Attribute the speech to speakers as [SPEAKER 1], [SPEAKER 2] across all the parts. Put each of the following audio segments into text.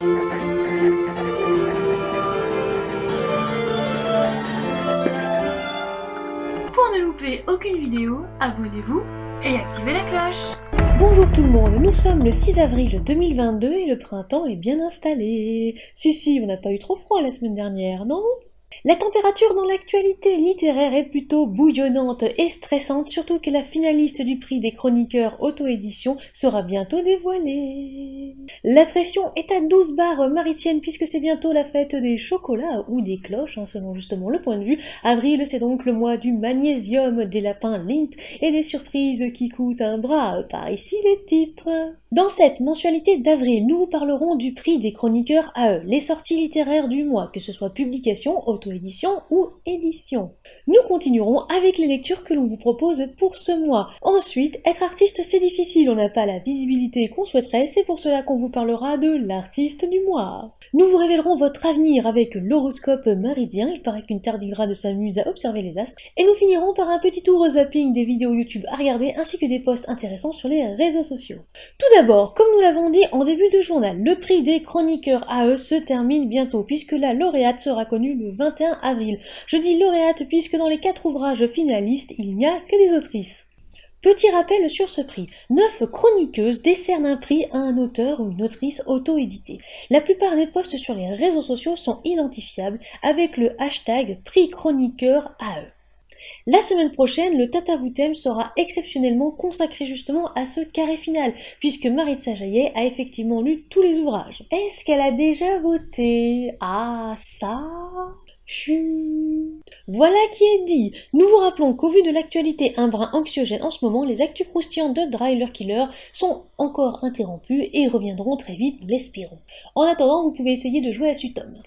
[SPEAKER 1] Pour ne louper aucune vidéo, abonnez-vous et activez la cloche.
[SPEAKER 2] Bonjour tout le monde, nous sommes le 6 avril 2022 et le printemps est bien installé. Si, on n'a pas eu trop froid la semaine dernière, non ? La température dans l'actualité littéraire est plutôt bouillonnante et stressante, surtout que la finaliste du prix des chroniqueurs auto-édition sera bientôt dévoilée. La pression est à 12 barres maritiennes puisque c'est bientôt la fête des chocolats ou des cloches, selon justement le point de vue. Avril, c'est donc le mois du magnésium, des lapins Lindt et des surprises qui coûtent un bras. Par ici les titres. Dans cette mensualité d'avril, nous vous parlerons du prix des chroniqueurs AE, les sorties littéraires du mois, que ce soit publication, auto-édition ou édition. Nous continuerons avec les lectures que l'on vous propose pour ce mois. Ensuite, être artiste c'est difficile, on n'a pas la visibilité qu'on souhaiterait, c'est pour cela qu'on vous parlera de l'artiste du mois. Nous vous révélerons votre avenir avec l'horoscope méridien, il paraît qu'une tardigrade s'amuse à observer les astres, et nous finirons par un petit tour au zapping des vidéos YouTube à regarder ainsi que des posts intéressants sur les réseaux sociaux. Tout d'abord, comme nous l'avons dit en début de journal, le prix des chroniqueurs AE se termine bientôt puisque la lauréate sera connue le 21 avril. Je dis lauréate puisque dans les 4 ouvrages finalistes, il n'y a que des autrices. Petit rappel sur ce prix, 9 chroniqueuses décernent un prix à un auteur ou une autrice auto-édité. La plupart des posts sur les réseaux sociaux sont identifiables avec le hashtag prix chroniqueur AE. La semaine prochaine, le Tatavoutem sera exceptionnellement consacré justement à ce carré final, puisque Maritza Jaillet a effectivement lu tous les ouvrages. Est-ce qu'elle a déjà voté? Ah, ça... Chut. Voilà qui est dit. Nous vous rappelons qu'au vu de l'actualité un brin anxiogène en ce moment, les actus croustillantes de Driller Killer sont encore interrompues et reviendront très vite, nous l'espérons. En attendant, vous pouvez essayer de jouer à Sutom.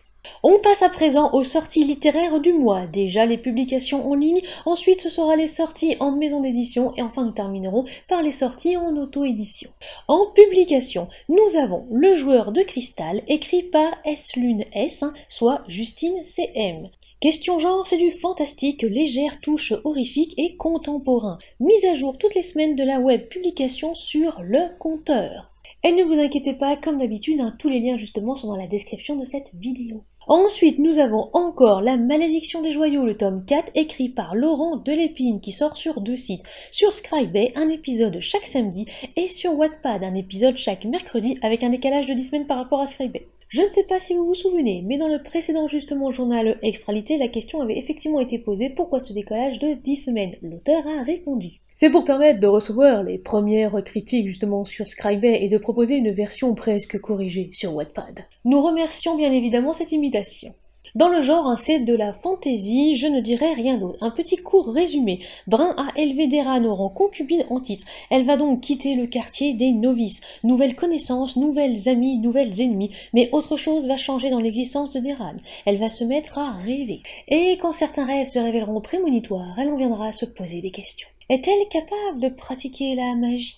[SPEAKER 2] On passe à présent aux sorties littéraires du mois. Déjà les publications en ligne, ensuite ce sera les sorties en maison d'édition et enfin nous terminerons par les sorties en auto-édition. En publication, nous avons Le Joueur de Cristal, écrit par S-Lune S, soit Justine CM. Question genre, c'est du fantastique, légère touche horrifique et contemporain. Mise à jour toutes les semaines de la web publication sur Le Compteur. Et ne vous inquiétez pas, comme d'habitude, tous les liens justement sont dans la description de cette vidéo. Ensuite, nous avons encore La Malédiction des Joyaux, le tome 4, écrit par Laurent Delépine, qui sort sur 2 sites. Sur Scribd, un épisode chaque samedi, et sur Wattpad, un épisode chaque mercredi, avec un décalage de 10 semaines par rapport à Scribd. Je ne sais pas si vous vous souvenez, mais dans le précédent justement journal Extralité, la question avait effectivement été posée, pourquoi ce décalage de 10 semaines? L'auteur a répondu. C'est pour permettre de recevoir les premières critiques justement sur Scribd et de proposer une version presque corrigée sur Wattpad. Nous remercions bien évidemment cette imitation. Dans le genre, c'est de la fantaisie, je ne dirais rien d'autre. Un petit court résumé. Brun a élevé Deran au rang concubine en titre. Elle va donc quitter le quartier des novices. Nouvelles connaissances, nouvelles amies, nouvelles ennemies. Mais autre chose va changer dans l'existence de Deran. Elle va se mettre à rêver. Et quand certains rêves se révéleront prémonitoires, elle en viendra à se poser des questions. Est-elle capable de pratiquer la magie?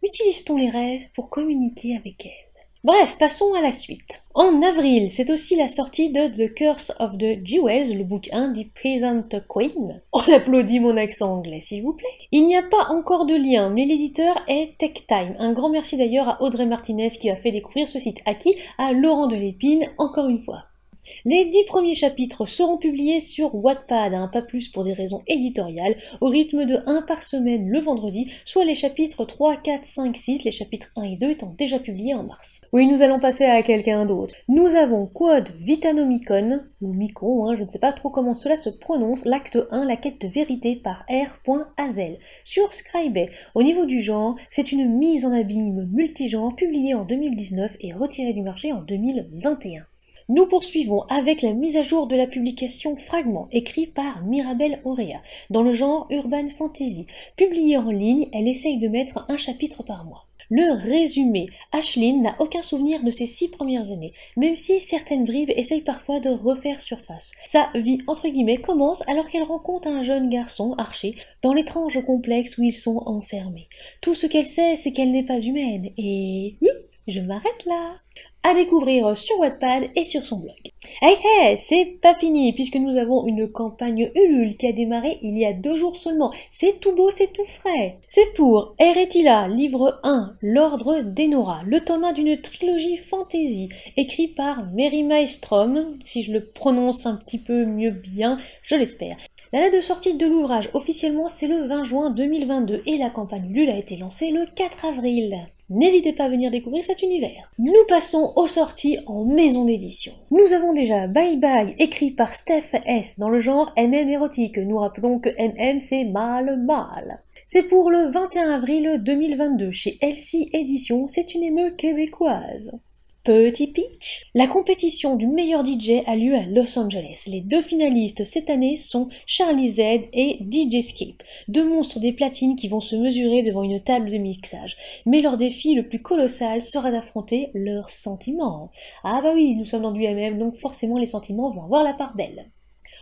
[SPEAKER 2] Utilise-t-on les rêves pour communiquer avec elle? Bref, passons à la suite. En avril, c'est aussi la sortie de The Curse of the Jewels, le book 1 du Peasant Queen. On applaudit mon accent anglais, s'il vous plaît. Il n'y a pas encore de lien, mais l'éditeur est TechTime. Un grand merci d'ailleurs à Audrey Martinez qui a fait découvrir ce site. À qui? À Laurent Delépine, encore une fois. Les 10 premiers chapitres seront publiés sur Wattpad, pas plus pour des raisons éditoriales, au rythme de 1 par semaine le vendredi, soit les chapitres 3, 4, 5, 6, les chapitres 1 et 2 étant déjà publiés en mars. Oui, nous allons passer à quelqu'un d'autre. Nous avons Quod Vitanomicon, ou Micon, je ne sais pas trop comment cela se prononce, l'acte 1, la quête de vérité par R.Hazel. Sur Scribd, au niveau du genre, c'est une mise en abîme multigenre publiée en 2019 et retirée du marché en 2021. Nous poursuivons avec la mise à jour de la publication Fragment, écrit par Mirabel Aurea, dans le genre Urban Fantasy. Publiée en ligne, elle essaye de mettre un chapitre par mois. Le résumé. Ashlyn n'a aucun souvenir de ses 6 premières années, même si certaines bribes essayent parfois de refaire surface. Sa vie, entre guillemets, commence alors qu'elle rencontre un jeune garçon, Archie, dans l'étrange complexe où ils sont enfermés. Tout ce qu'elle sait, c'est qu'elle n'est pas humaine, et... je m'arrête là. À découvrir sur Wattpad et sur son blog. Hey hey, c'est pas fini, puisque nous avons une campagne Ulule qui a démarré il y a 2 jours seulement. C'est tout beau, c'est tout frais. C'est pour Eretila, livre 1, l'ordre d'Enora, le tome 1 d'une trilogie fantasy, écrit par Mary Maelstrom, si je le prononce un petit peu mieux bien, je l'espère. La date de sortie de l'ouvrage officiellement c'est le 20 juin 2022 et la campagne Ulule a été lancée le 4 avril. N'hésitez pas à venir découvrir cet univers. Nous passons aux sorties en maison d'édition. Nous avons déjà Bye Bye, écrit par Steph S. dans le genre MM érotique. Nous rappelons que MM c'est mal. C'est pour le 21 avril 2022 chez Elsie Éditions, c'est une émeute québécoise. Petit pitch. La compétition du meilleur DJ a lieu à Los Angeles. Les 2 finalistes cette année sont Charlie Z et DJ Skip, 2 monstres des platines qui vont se mesurer devant une table de mixage. Mais leur défi le plus colossal sera d'affronter leurs sentiments. Ah bah oui, nous sommes dans du MM, donc forcément les sentiments vont avoir la part belle.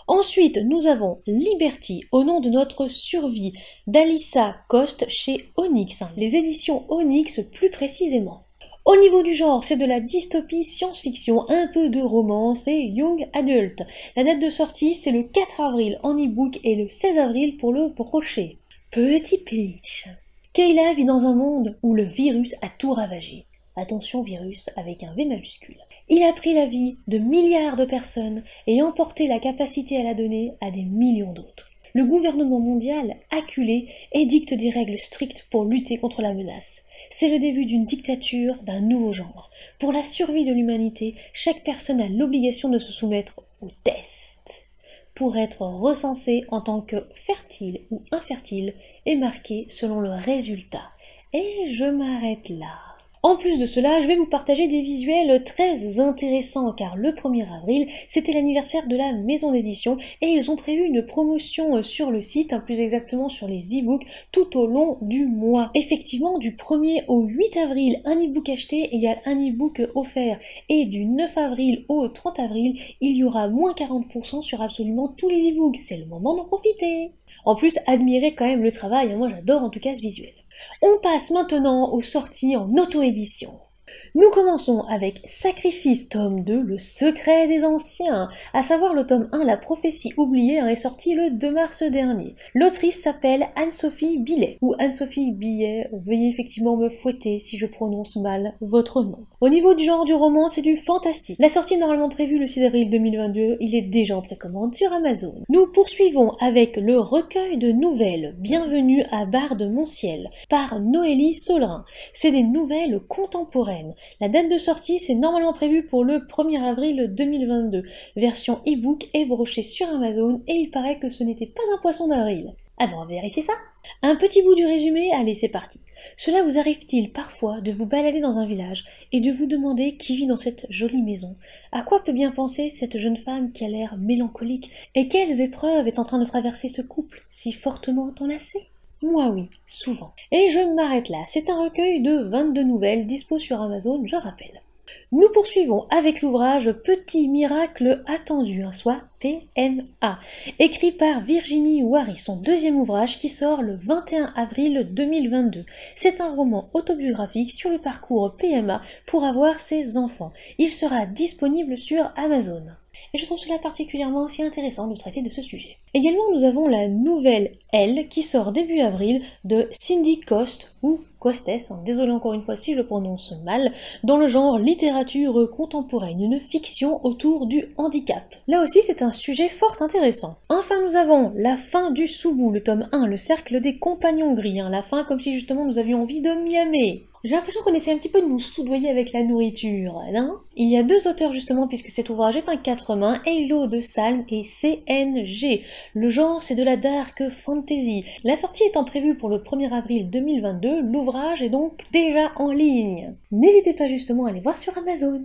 [SPEAKER 2] Ensuite, nous avons Liberty, au nom de notre survie, d'Alyssa Coste chez Onyx, les éditions Onyx plus précisément. Au niveau du genre, c'est de la dystopie science-fiction, un peu de romance et young adult. La date de sortie, c'est le 4 avril en e-book et le 16 avril pour le brochet. Petit pitch. Kayla vit dans un monde où le virus a tout ravagé. Attention virus avec un V majuscule. Il a pris la vie de milliards de personnes et emporté la capacité à la donner à des millions d'autres. Le gouvernement mondial, acculé, édicte des règles strictes pour lutter contre la menace. C'est le début d'une dictature d'un nouveau genre. Pour la survie de l'humanité, chaque personne a l'obligation de se soumettre au test pour être recensée en tant que fertile ou infertile et marquée selon le résultat. Et je m'arrête là. En plus de cela, je vais vous partager des visuels très intéressants car le 1er avril, c'était l'anniversaire de la maison d'édition et ils ont prévu une promotion sur le site, plus exactement sur les e-books, tout au long du mois. Effectivement, du 1er au 8 avril, un e-book acheté égale un e-book offert et du 9 avril au 30 avril, il y aura moins 40% sur absolument tous les e-books. C'est le moment d'en profiter. En plus, admirez quand même le travail, moi j'adore en tout cas ce visuel. On passe maintenant aux sorties en auto-édition. Nous commençons avec Sacrifice, tome 2, le secret des anciens, à savoir le tome 1, la prophétie oubliée, est sorti le 2 mars dernier. L'autrice s'appelle Anne-Sophie Billet, ou Anne-Sophie Billet, veuillez effectivement me fouetter si je prononce mal votre nom. Au niveau du genre du roman, c'est du fantastique. La sortie est normalement prévue le 6 avril 2022, il est déjà en précommande sur Amazon. Nous poursuivons avec le recueil de nouvelles, Bienvenue à Bar-de-Monciel, par Noélie Solerin. C'est des nouvelles contemporaines. La date de sortie, c'est normalement prévu pour le 1er avril 2022. Version e-book et brochée sur Amazon et il paraît que ce n'était pas un poisson d'avril. Alors, on va vérifier ça. Un petit bout du résumé, allez c'est parti. Cela vous arrive-t-il parfois de vous balader dans un village et de vous demander qui vit dans cette jolie maison? À quoi peut bien penser cette jeune femme qui a l'air mélancolique? Et quelles épreuves est en train de traverser ce couple si fortement enlacé? Moi oui, souvent. Et je m'arrête là, c'est un recueil de 22 nouvelles dispo sur Amazon, je rappelle. Nous poursuivons avec l'ouvrage Petit miracle attendu, soit PMA, écrit par Virginie Wary, son 2e ouvrage qui sort le 21 avril 2022. C'est un roman autobiographique sur le parcours PMA pour avoir ses enfants. Il sera disponible sur Amazon. Et je trouve cela particulièrement aussi intéressant de traiter de ce sujet. Également, nous avons la nouvelle Elle qui sort début avril de Cindy Coste, ou Costes, désolé encore une fois si je le prononce mal, dans le genre littérature contemporaine, une fiction autour du handicap. Là aussi, c'est un sujet fort intéressant. Enfin, nous avons La fin du Soubou, le tome 1, le cercle des compagnons gris, la fin comme si justement nous avions envie de miamer. J'ai l'impression qu'on essaie un petit peu de nous soudoyer avec la nourriture, hein. Il y a 2 auteurs justement puisque cet ouvrage est un 4 mains, Halo de Salm et CNG. Le genre c'est de la dark fantasy. La sortie étant prévue pour le 1er avril 2022, l'ouvrage est donc déjà en ligne. N'hésitez pas justement à aller voir sur Amazon.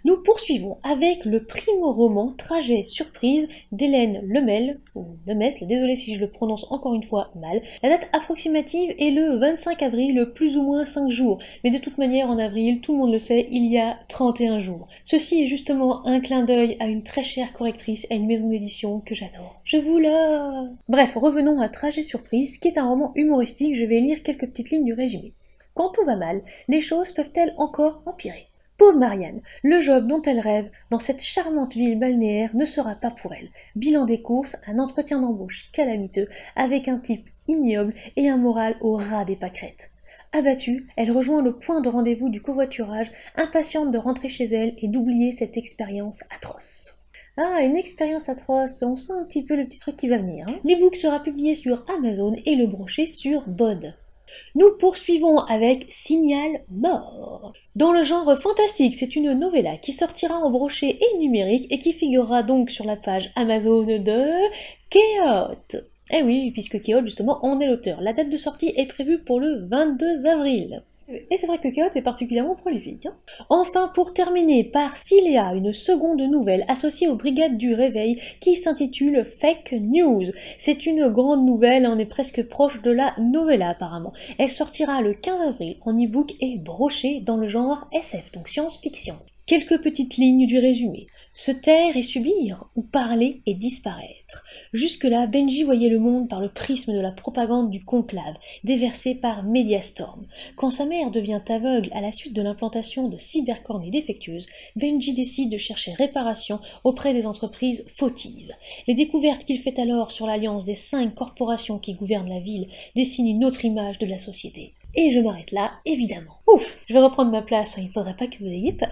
[SPEAKER 2] Nous poursuivons avec le primo-roman Trajet surprise d'Hélène Lemel, ou Lemesle, désolé si je le prononce encore une fois mal. La date approximative est le 25 avril, plus ou moins 5 jours. Mais de toute manière, en avril, tout le monde le sait, il y a 31 jours. Ceci est justement un clin d'œil à une très chère correctrice, à une maison d'édition que j'adore. Je vous la... Bref, revenons à Trajet surprise, qui est un roman humoristique. Je vais lire quelques petites lignes du résumé. Quand tout va mal, les choses peuvent-elles encore empirer ? Pauvre Marianne, le job dont elle rêve dans cette charmante ville balnéaire ne sera pas pour elle. Bilan des courses, un entretien d'embauche calamiteux avec un type ignoble et un moral au ras des pâquerettes. Abattue, elle rejoint le point de rendez-vous du covoiturage, impatiente de rentrer chez elle et d'oublier cette expérience atroce. Ah, une expérience atroce, on sent un petit peu le petit truc qui va venir. Hein. L'e-book sera publié sur Amazon et le brochet sur Bod. Nous poursuivons avec Signal mort. Dans le genre fantastique, c'est une novella qui sortira en brochet et numérique et qui figurera donc sur la page Amazon de Chaos. Eh oui, puisque Chaos justement en est l'auteur. La date de sortie est prévue pour le 22 avril. Et c'est vrai que Chaos est particulièrement prolifique. Hein. Enfin, pour terminer, par Ciléa, une seconde nouvelle associée aux Brigades du Réveil qui s'intitule Fake News. C'est une grande nouvelle, on est presque proche de la novella apparemment. Elle sortira le 15 avril en e-book et brochée dans le genre SF, donc science-fiction. Quelques petites lignes du résumé. Se taire et subir, ou parler et disparaître. Jusque-là, Benji voyait le monde par le prisme de la propagande du conclave, déversée par Mediastorm. Quand sa mère devient aveugle à la suite de l'implantation de cybercornées défectueuses, Benji décide de chercher réparation auprès des entreprises fautives. Les découvertes qu'il fait alors sur l'alliance des 5 corporations qui gouvernent la ville dessinent une autre image de la société. Et je m'arrête là, évidemment. Ouf, je vais reprendre ma place, il ne faudrait pas que vous ayez peur.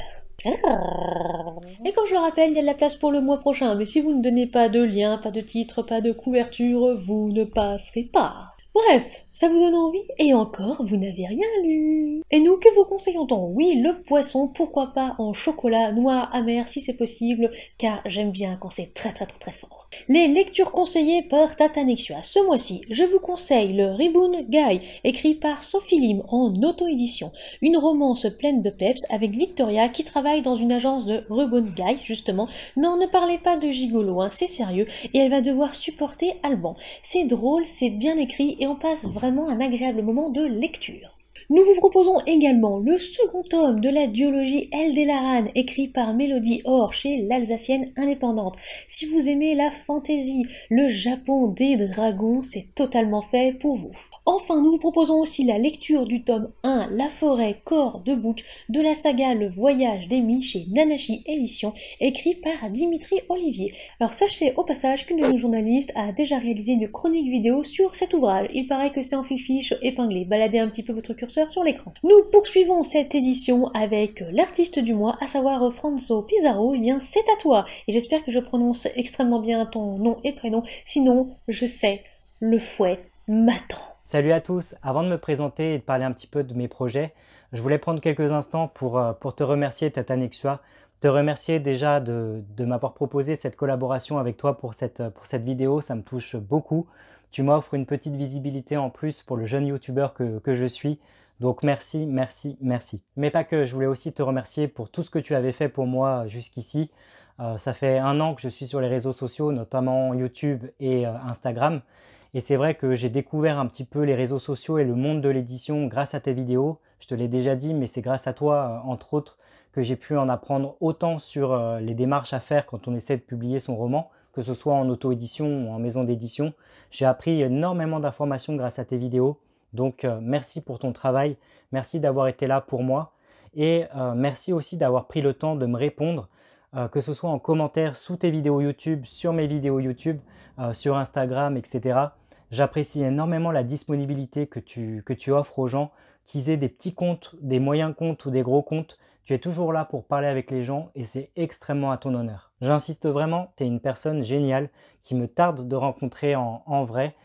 [SPEAKER 2] Et comme je le rappelle, il y a de la place pour le mois prochain, mais si vous ne donnez pas de lien, pas de titre, pas de couverture, vous ne passerez pas. Bref, ça vous donne envie, et encore, vous n'avez rien lu. Et nous, que vous conseillons-on? Oui, le poisson, pourquoi pas en chocolat noir amer si c'est possible, car j'aime bien quand c'est très fort. Les lectures conseillées par Tatanexua. Ce mois-ci, je vous conseille le Ribbon Guy, écrit par Sophie Lim en auto-édition. Une romance pleine de peps avec Victoria qui travaille dans une agence de Ribbon Guy, justement. Non, ne parlez pas de gigolo, hein, c'est sérieux, et elle va devoir supporter Alban. C'est drôle, c'est bien écrit, et on passe vraiment un agréable moment de lecture. Nous vous proposons également le second tome de la duologie Eldelaran, écrit par Mélodie Or chez l'Alsacienne indépendante. Si vous aimez la fantaisie, le Japon des dragons, c'est totalement fait pour vous. Enfin, nous vous proposons aussi la lecture du tome 1, La forêt corps de bouc, de la saga Le voyage d'Amy chez Nanashi Édition, écrit par Dimitri Olivier. Alors sachez au passage qu'une de nos journalistes a déjà réalisé une chronique vidéo sur cet ouvrage. Il paraît que c'est en fiche épinglé. Baladez un petit peu votre curseur sur l'écran. Nous poursuivons cette édition avec l'artiste du mois, à savoir Franzo Pizarro. Eh bien, c'est à toi. Et j'espère que je prononce extrêmement bien ton nom et prénom. Sinon, je sais, le fouet m'attend.
[SPEAKER 3] Salut à tous, avant de me présenter et de parler un petit peu de mes projets, je voulais prendre quelques instants pour te remercier Tatanexua, te remercier déjà de m'avoir proposé cette collaboration avec toi pour cette vidéo, ça me touche beaucoup. Tu m'offres une petite visibilité en plus pour le jeune youtubeur que je suis, donc merci. Mais pas que, je voulais aussi te remercier pour tout ce que tu avais fait pour moi jusqu'ici. Ça fait 1 an que je suis sur les réseaux sociaux, notamment YouTube et Instagram. Et c'est vrai que j'ai découvert un petit peu les réseaux sociaux et le monde de l'édition grâce à tes vidéos. Je te l'ai déjà dit, mais c'est grâce à toi, entre autres, que j'ai pu en apprendre autant sur les démarches à faire quand on essaie de publier son roman, que ce soit en auto-édition ou en maison d'édition. J'ai appris énormément d'informations grâce à tes vidéos. Donc merci pour ton travail, merci d'avoir été là pour moi. Et merci aussi d'avoir pris le temps de me répondre, que ce soit en commentaire sous tes vidéos YouTube, sur mes vidéos YouTube, sur Instagram, etc. J'apprécie énormément la disponibilité que tu offres aux gens, qu'ils aient des petits comptes, des moyens comptes ou des gros comptes. Tu es toujours là pour parler avec les gens et c'est extrêmement à ton honneur. J'insiste vraiment, tu es une personne géniale qui me tarde de rencontrer en vrai.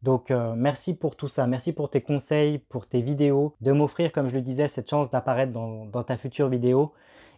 [SPEAKER 3] Donc merci pour tout ça, merci pour tes conseils, pour tes vidéos, de m'offrir, comme je le disais, cette chance d'apparaître dans ta future vidéo.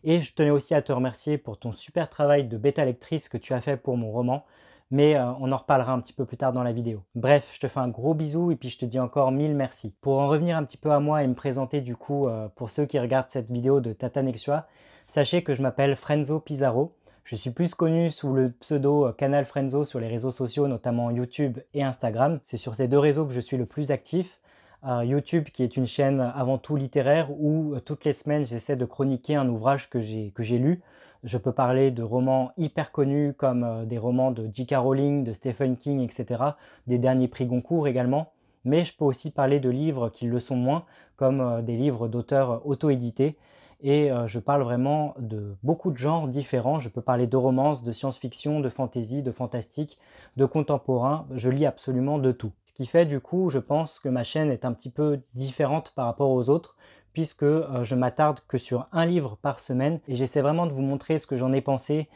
[SPEAKER 3] Et je tenais aussi à te remercier pour ton super travail de bêta lectrice que tu as fait pour mon roman. Mais on en reparlera un petit peu plus tard dans la vidéo. Bref, je te fais un gros bisou et puis je te dis encore 1000 merci. Pour en revenir un petit peu à moi et me présenter du coup, pour ceux qui regardent cette vidéo de Tatanexua, sachez que je m'appelle Franzo Pizarro. Je suis plus connu sous le pseudo Canal Franzo sur les réseaux sociaux, notamment YouTube et Instagram. C'est sur ces 2 réseaux que je suis le plus actif. YouTube qui est une chaîne avant tout littéraire où toutes les semaines j'essaie de chroniquer un ouvrage que j'ai lu. Je peux parler de romans hyper connus comme des romans de J.K. Rowling, de Stephen King, etc. Des derniers prix Goncourt également. Mais je peux aussi parler de livres qui le sont moins, comme des livres d'auteurs auto-édités. et je parle vraiment de beaucoup de genres différents. Je peux parler de romance, de science-fiction, de fantasy, de fantastique, de contemporain. Je lis absolument de tout. Ce qui fait du coup, je pense que ma chaîne est un petit peu différente par rapport aux autres, puisque je m'attarde que sur un livre par semaine et j'essaie vraiment de vous montrer ce que j'en ai pensé,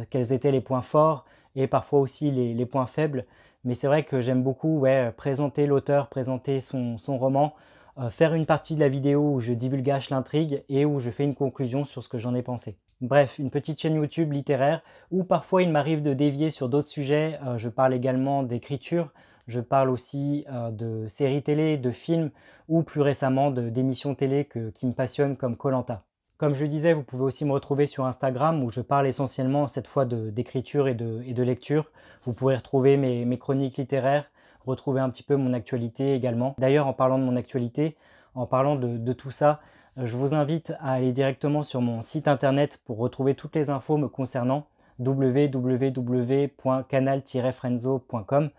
[SPEAKER 3] quels étaient les points forts et parfois aussi les points faibles. Mais c'est vrai que j'aime beaucoup présenter l'auteur, présenter son roman, faire une partie de la vidéo où je divulgage l'intrigue et où je fais une conclusion sur ce que j'en ai pensé. Bref, une petite chaîne YouTube littéraire où parfois il m'arrive de dévier sur d'autres sujets. Je parle également d'écriture, je parle aussi de séries télé, de films ou plus récemment d'émissions télé qui me passionnent comme koh. Comme je le disais, vous pouvez aussi me retrouver sur Instagram où je parle essentiellement cette fois d'écriture et de lecture. Vous pourrez retrouver mes chroniques littéraires, retrouver un petit peu mon actualité également. D'ailleurs, en parlant de mon actualité, en parlant de tout ça, je vous invite à aller directement sur mon site internet pour retrouver toutes les infos me concernant, www.canal-frenzo.com.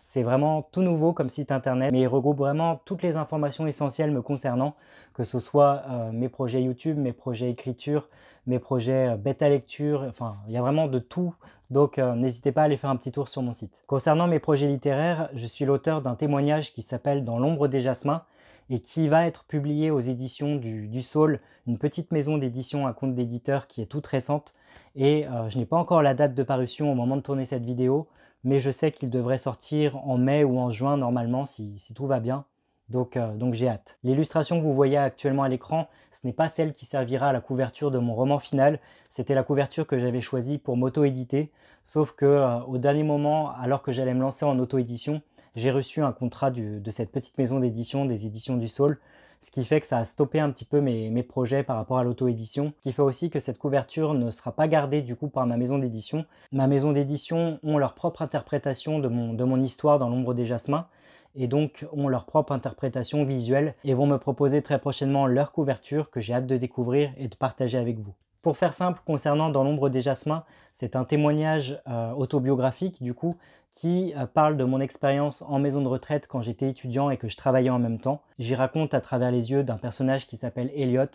[SPEAKER 3] C'est vraiment tout nouveau comme site internet, mais il regroupe vraiment toutes les informations essentielles me concernant, que ce soit mes projets YouTube, mes projets écriture, mes projets bêta lecture, enfin il y a vraiment de tout, donc n'hésitez pas à aller faire un petit tour sur mon site. Concernant mes projets littéraires, je suis l'auteur d'un témoignage qui s'appelle Dans l'ombre des jasmins et qui va être publié aux éditions du Saule, une petite maison d'édition à compte d'éditeur qui est toute récente et je n'ai pas encore la date de parution au moment de tourner cette vidéo, mais je sais qu'il devrait sortir en mai ou en juin normalement si tout va bien, donc j'ai hâte. L'illustration que vous voyez actuellement à l'écran, ce n'est pas celle qui servira à la couverture de mon roman final, c'était la couverture que j'avais choisie pour m'auto-éditer, sauf que au dernier moment, alors que j'allais me lancer en auto-édition, j'ai reçu un contrat de cette petite maison d'édition, des éditions du Saule, ce qui fait que ça a stoppé un petit peu mes projets par rapport à l'auto-édition, ce qui fait aussi que cette couverture ne sera pas gardée du coup par ma maison d'édition. Ma maison d'édition ont leur propre interprétation de mon histoire dans l'ombre des jasmins, et donc ont leur propre interprétation visuelle, et vont me proposer très prochainement leur couverture que j'ai hâte de découvrir et de partager avec vous. Pour faire simple, concernant Dans l'ombre des jasmins, c'est un témoignage autobiographique du coup qui parle de mon expérience en maison de retraite quand j'étais étudiant et que je travaillais en même temps. J'y raconte à travers les yeux d'un personnage qui s'appelle Elliot,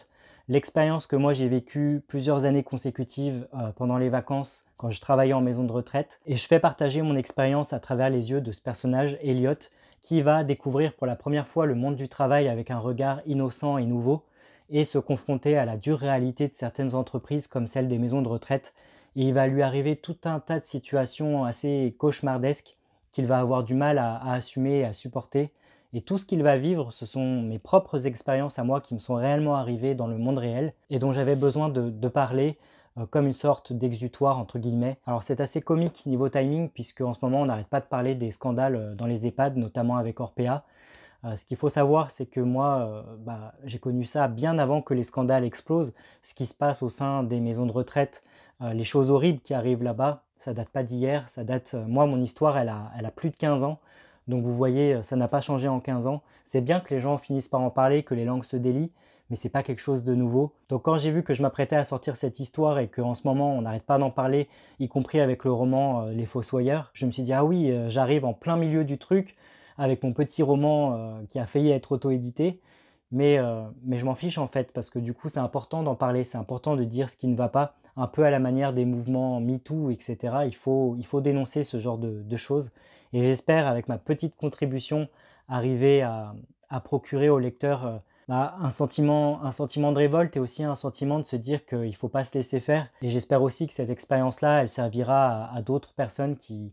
[SPEAKER 3] l'expérience que moi j'ai vécue plusieurs années consécutives pendant les vacances quand je travaillais en maison de retraite. Et je fais partager mon expérience à travers les yeux de ce personnage Elliot qui va découvrir pour la première fois le monde du travail avec un regard innocent et nouveau, et se confronter à la dure réalité de certaines entreprises comme celle des maisons de retraite. Et il va lui arriver tout un tas de situations assez cauchemardesques qu'il va avoir du mal à assumer et à supporter. Et tout ce qu'il va vivre, ce sont mes propres expériences à moi qui me sont réellement arrivées dans le monde réel et dont j'avais besoin de parler comme une sorte d'exutoire entre guillemets. Alors c'est assez comique niveau timing puisque en ce moment on n'arrête pas de parler des scandales dans les EHPAD, notamment avec Orpea. Ce qu'il faut savoir, c'est que moi, j'ai connu ça bien avant que les scandales explosent. Ce qui se passe au sein des maisons de retraite, les choses horribles qui arrivent là-bas, ça date pas d'hier, ça date... moi, mon histoire, elle a plus de 15 ans. Donc vous voyez, ça n'a pas changé en 15 ans. C'est bien que les gens finissent par en parler, que les langues se délient, mais c'est pas quelque chose de nouveau. Donc quand j'ai vu que je m'apprêtais à sortir cette histoire et qu'en ce moment, on n'arrête pas d'en parler, y compris avec le roman Les Fossoyeurs, je me suis dit, ah oui, j'arrive en plein milieu du truc, avec mon petit roman qui a failli être auto-édité, mais je m'en fiche en fait, parce que du coup c'est important d'en parler, c'est important de dire ce qui ne va pas, un peu à la manière des mouvements MeToo, etc. Il faut dénoncer ce genre de choses, et j'espère avec ma petite contribution arriver à procurer au lecteur un sentiment de révolte et aussi un sentiment de se dire qu'il ne faut pas se laisser faire, et j'espère aussi que cette expérience-là, elle servira à d'autres personnes qui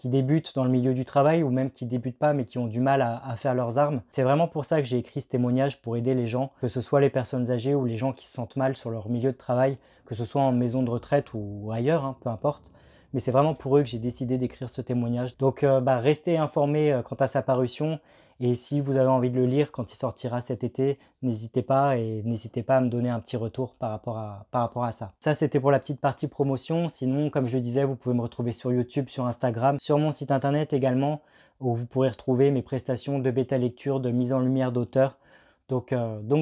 [SPEAKER 3] débutent dans le milieu du travail ou même qui débutent pas mais qui ont du mal à faire leurs armes. C'est vraiment pour ça que j'ai écrit ce témoignage, pour aider les gens, que ce soit les personnes âgées ou les gens qui se sentent mal sur leur milieu de travail, que ce soit en maison de retraite ou ailleurs, hein, peu importe. Mais c'est vraiment pour eux que j'ai décidé d'écrire ce témoignage. Donc restez informés quant à sa parution, et si vous avez envie de le lire quand il sortira cet été, n'hésitez pas à me donner un petit retour par rapport à ça. Ça c'était pour la petite partie promotion. Sinon, comme je le disais, vous pouvez me retrouver sur YouTube, sur Instagram, sur mon site internet également, où vous pourrez retrouver mes prestations de bêta lecture, de mise en lumière d'auteur. Donc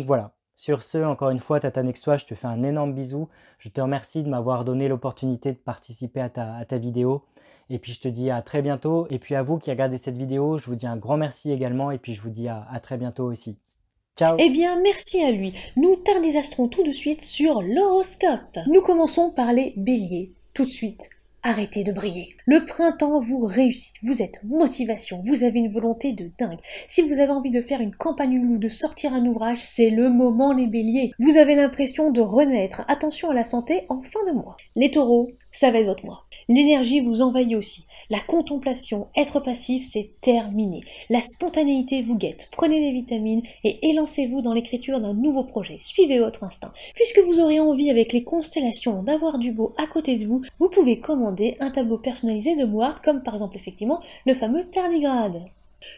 [SPEAKER 3] voilà. Sur ce, encore une fois, Tata Nextois, je te fais un énorme bisou. Je te remercie de m'avoir donné l'opportunité de participer à ta vidéo. Et puis je te dis à très bientôt. Et puis à vous qui regardez cette vidéo, je vous dis un grand merci également. Et puis je vous dis à très bientôt aussi. Ciao!
[SPEAKER 2] Eh bien, merci à lui. Nous tardisastrons tout de suite sur l'horoscope. Nous commençons par les béliers. Tout de suite, arrêtez de briller. Le printemps vous réussit. Vous êtes motivation. Vous avez une volonté de dingue. Si vous avez envie de faire une campagne ou de sortir un ouvrage, c'est le moment, les béliers. Vous avez l'impression de renaître. Attention à la santé en fin de mois. Les taureaux, ça va être votre mois. L'énergie vous envahit aussi. La contemplation, être passif, c'est terminé. La spontanéité vous guette. Prenez des vitamines et élancez-vous dans l'écriture d'un nouveau projet. Suivez votre instinct. Puisque vous aurez envie avec les constellations d'avoir du beau à côté de vous, vous pouvez commander un tableau personnalisé de Moart, comme par exemple effectivement le fameux tardigrade.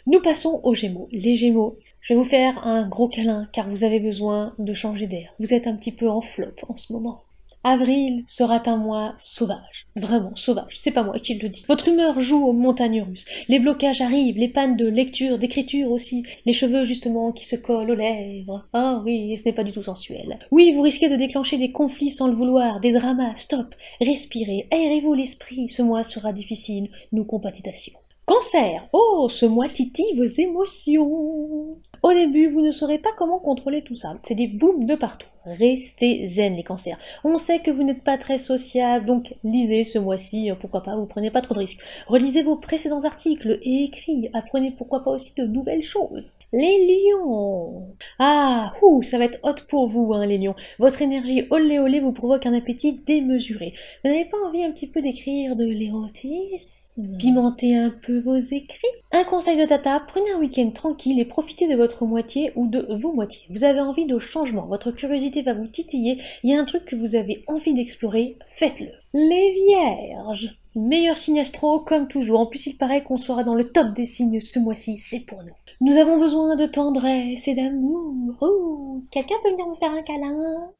[SPEAKER 2] Nous passons aux Gémeaux. Les Gémeaux, je vais vous faire un gros câlin car vous avez besoin de changer d'air. Vous êtes un petit peu en flop en ce moment. Avril sera un mois sauvage, vraiment sauvage, c'est pas moi qui le dis. Votre humeur joue aux montagnes russes, les blocages arrivent, les pannes de lecture, d'écriture aussi, les cheveux justement qui se collent aux lèvres. Ah oui, ce n'est pas du tout sensuel. Oui, vous risquez de déclencher des conflits sans le vouloir, des dramas, stop, respirez, aérez-vous l'esprit, ce mois sera difficile, nous compatitations. Cancer, oh, ce mois titille vos émotions. Au début, vous ne saurez pas comment contrôler tout ça. C'est des booms de partout. Restez zen, les cancers. On sait que vous n'êtes pas très sociable, donc lisez ce mois-ci, pourquoi pas, vous prenez pas trop de risques. Relisez vos précédents articles et écrits. Apprenez pourquoi pas aussi de nouvelles choses. Les lions. Ah, ça va être hot pour vous, hein, les lions. Votre énergie olé olé vous provoque un appétit démesuré. Vous n'avez pas envie un petit peu d'écrire de l'érotisme? Pimenter un peu vos écrits? Un conseil de tata, prenez un week-end tranquille et profitez de votre moitié ou de vos moitiés. Vous avez envie de changement, votre curiosité va vous titiller, il y a un truc que vous avez envie d'explorer, faites-le. Les vierges, meilleur signe astro comme toujours, en plus il paraît qu'on sera dans le top des signes ce mois-ci, c'est pour nous. Nous avons besoin de tendresse et d'amour. Oh, quelqu'un peut venir me faire un câlin?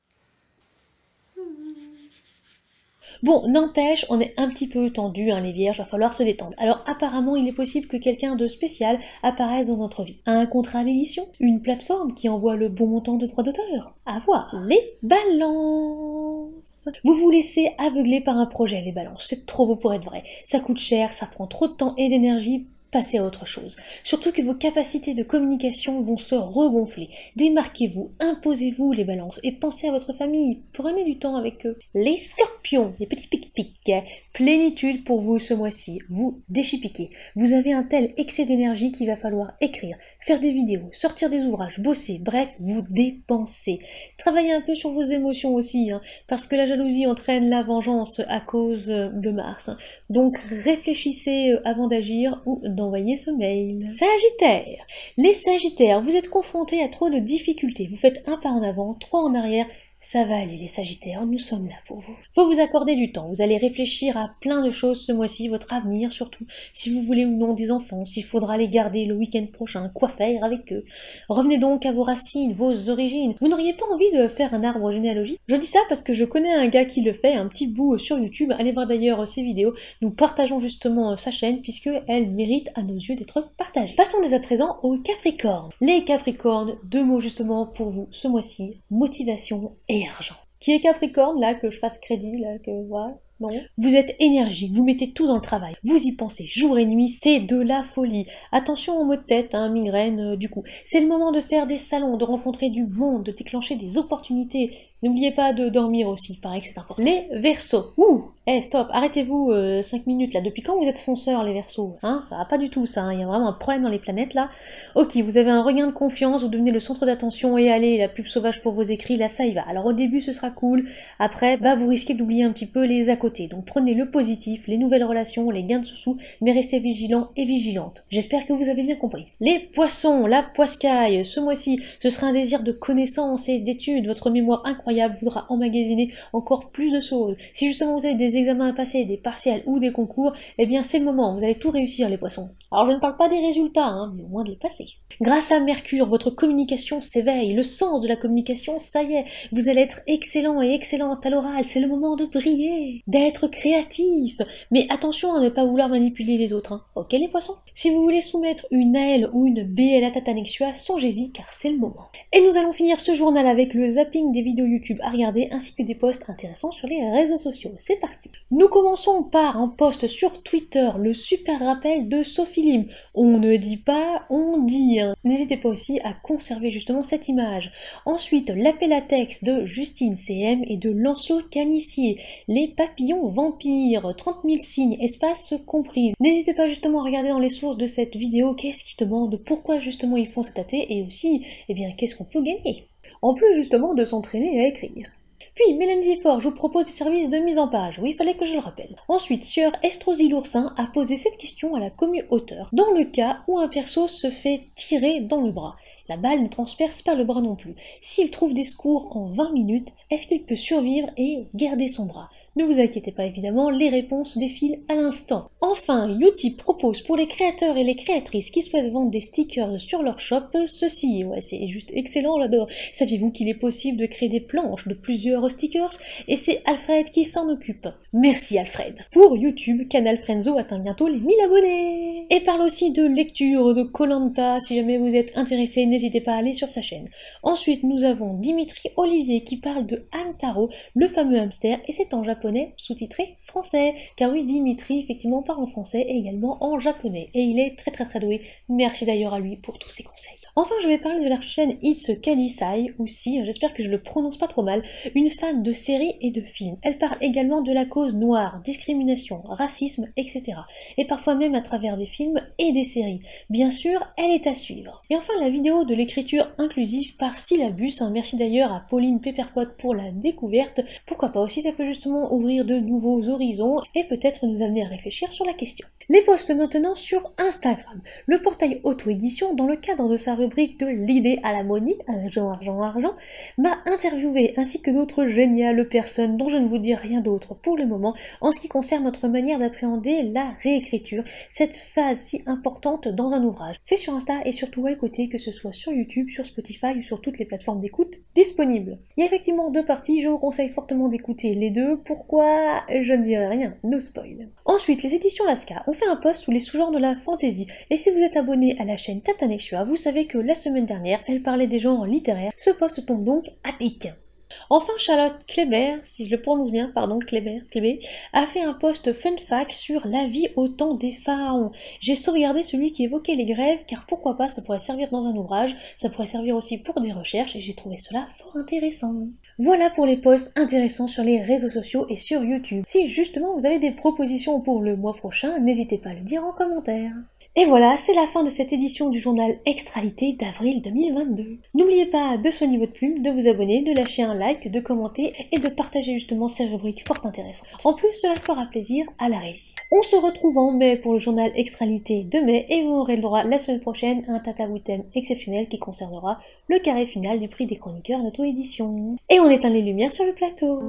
[SPEAKER 2] Bon, n'empêche, on est un petit peu tendu, hein, les vierges, va falloir se détendre. Alors apparemment, il est possible que quelqu'un de spécial apparaisse dans votre vie. Un contrat d'édition, une plateforme qui envoie le bon montant de droits d'auteur. À voir. Les balances. Vous vous laissez aveugler par un projet, les balances. C'est trop beau pour être vrai. Ça coûte cher, ça prend trop de temps et d'énergie. Passez à autre chose. Surtout que vos capacités de communication vont se regonfler. Démarquez-vous, imposez-vous les balances et pensez à votre famille. Prenez du temps avec eux. Les scorpions, les petits pic-pic. Plénitude pour vous ce mois-ci. Vous déchipiquez. Vous avez un tel excès d'énergie qu'il va falloir écrire, faire des vidéos, sortir des ouvrages, bosser, bref, vous dépensez. Travaillez un peu sur vos émotions aussi, hein, parce que la jalousie entraîne la vengeance à cause de Mars. Donc réfléchissez avant d'agir ou d'envoyer ce mail. Sagittaire. Les Sagittaires, vous êtes confrontés à trop de difficultés. Vous faites un pas en avant, trois en arrière. Ça va aller les Sagittaires, nous sommes là pour vous. Faut vous accorder du temps, vous allez réfléchir à plein de choses ce mois-ci, votre avenir surtout, si vous voulez ou non des enfants, s'il faudra les garder le week-end prochain, quoi faire avec eux. Revenez donc à vos racines, vos origines. Vous n'auriez pas envie de faire un arbre généalogique? Je dis ça parce que je connais un gars qui le fait, un petit bout sur YouTube, allez voir d'ailleurs ses vidéos, nous partageons justement sa chaîne puisque elle mérite à nos yeux d'être partagée. Passons dès à présent aux Capricornes. Les Capricornes, deux mots justement pour vous ce mois-ci, motivation et argent. Qui est Capricorne, là, que je fasse crédit, là, que voilà, non. Vous êtes énergique, vous mettez tout dans le travail, vous y pensez jour et nuit, c'est de la folie. Attention aux maux de tête, hein, migraine, du coup. C'est le moment de faire des salons, de rencontrer du monde, de déclencher des opportunités. N'oubliez pas de dormir aussi, il paraît que c'est important. Les Verseaux. Stop, arrêtez-vous 5 minutes là. Depuis quand vous êtes fonceurs les Verseaux? Hein, ça va pas du tout ça, hein. Il y a vraiment un problème dans les planètes là. Ok, vous avez un regain de confiance, vous devenez le centre d'attention et allez, la pub sauvage pour vos écrits, là ça y va. Alors au début ce sera cool, après vous risquez d'oublier un petit peu les à côté. Donc prenez le positif, les nouvelles relations, les gains de sous, mais restez vigilants et vigilantes. J'espère que vous avez bien compris. Les Poissons, la poiscaille, ce mois-ci, ce sera un désir de connaissances et d'études, votre mémoire incroyable voudra emmagasiner encore plus de choses. Si justement vous avez des examens à passer, des partiels ou des concours, eh bien c'est le moment, vous allez tout réussir les Poissons. Alors je ne parle pas des résultats, hein, mais au moins de les passer. Grâce à Mercure, votre communication s'éveille, le sens de la communication, ça y est, vous allez être excellent et excellente à l'oral, c'est le moment de briller, d'être créatif. Mais attention à ne pas vouloir manipuler les autres, hein. Ok les Poissons? Si vous voulez soumettre une AL ou une BL à Tata Nexua, songez-y car c'est le moment. Et nous allons finir ce journal avec le zapping des vidéos YouTube YouTube à regarder ainsi que des posts intéressants sur les réseaux sociaux. C'est parti. Nous commençons par un post sur Twitter, le super rappel de Sophie Lim. On ne dit pas, on dit. N'hésitez pas aussi à conserver justement cette image. Ensuite, l'appel à texte de Justine CM et de Lancelot Canissier. Les papillons vampires, 30 000 signes, espace comprise. N'hésitez pas justement à regarder dans les sources de cette vidéo qu'est-ce qu'ils demandent, pourquoi justement ils font cet AT et aussi, eh bien, qu'est-ce qu'on peut gagner. En plus justement de s'entraîner à écrire. Puis, Mélanie Fort, je vous propose des services de mise en page. Oui, il fallait que je le rappelle. Ensuite, Sieur Estrosi l'oursin a posé cette question à la commu auteur. Dans le cas où un perso se fait tirer dans le bras, la balle ne transperce pas le bras non plus. S'il trouve des secours en 20 minutes, est-ce qu'il peut survivre et garder son bras? Ne vous inquiétez pas évidemment, les réponses défilent à l'instant. Enfin, Utip propose pour les créateurs et les créatrices qui souhaitent vendre des stickers sur leur shop, ceci, ouais c'est juste excellent, j'adore. Saviez-vous qu'il est possible de créer des planches de plusieurs stickers? Et c'est Alfred qui s'en occupe. Merci Alfred. Pour YouTube, Canal Frenzo atteint bientôt les 1000 abonnés. Et parle aussi de lecture de Koh-Lanta, si jamais vous êtes intéressé, n'hésitez pas à aller sur sa chaîne. Ensuite, nous avons Dimitri Olivier qui parle de Hamtaro, le fameux hamster, et c'est en japonais sous-titré français, car oui, Dimitri effectivement parle en français et également en japonais, et il est très doué. Merci d'ailleurs à lui pour tous ses conseils. Enfin, je vais parler de la chaîne It's Kadisai, aussi, j'espère que je le prononce pas trop mal, une fan de séries et de films. Elle parle également de la cause noire, discrimination, racisme, etc. Et parfois même à travers des films et des séries. Bien sûr, elle est à suivre. Et enfin, la vidéo de l'écriture inclusive par Syllabus, merci d'ailleurs à Pauline Pepperpot pour la découverte. Pourquoi pas aussi, ça peut justement ouvrir de nouveaux horizons et peut-être nous amener à réfléchir sur la question. Les posts maintenant sur Instagram. Le portail auto-édition, dans le cadre de sa rubrique de l'idée à la money, argent, m'a interviewé ainsi que d'autres géniales personnes dont je ne vous dis rien d'autre pour le moment en ce qui concerne notre manière d'appréhender la réécriture, cette phase si importante dans un ouvrage. C'est sur Insta et surtout à écouter, que ce soit sur YouTube, sur Spotify ou sur toutes les plateformes d'écoute disponibles. Il y a effectivement deux parties, je vous conseille fortement d'écouter les deux. Pourquoi? Je ne dirai rien, no spoil. Ensuite, les éditions Lasca ont fait un post sous les sous-genres de la fantasy, et si vous êtes abonné à la chaîne Tatanexua, vous savez que la semaine dernière, elle parlait des genres littéraires. Ce post tombe donc à pic. Enfin, Charlotte Kléber, si je le prononce bien, pardon, Kléber, a fait un post fun fact sur la vie au temps des pharaons. J'ai sauvegardé celui qui évoquait les grèves, car pourquoi pas, ça pourrait servir dans un ouvrage, ça pourrait servir aussi pour des recherches, et j'ai trouvé cela fort intéressant. Voilà pour les posts intéressants sur les réseaux sociaux et sur YouTube. Si justement vous avez des propositions pour le mois prochain, n'hésitez pas à le dire en commentaire. Et voilà, c'est la fin de cette édition du journal Extralité d'avril 2022. N'oubliez pas de soigner votre plume, de vous abonner, de lâcher un like, de commenter et de partager justement ces rubriques fort intéressantes. En plus, cela fera plaisir à la régie. On se retrouve en mai pour le journal Extralité de mai et vous aurez le droit la semaine prochaine à un tata-wootem exceptionnel qui concernera le carré final du prix des chroniqueurs d'auto-édition. Et on éteint les lumières sur le plateau.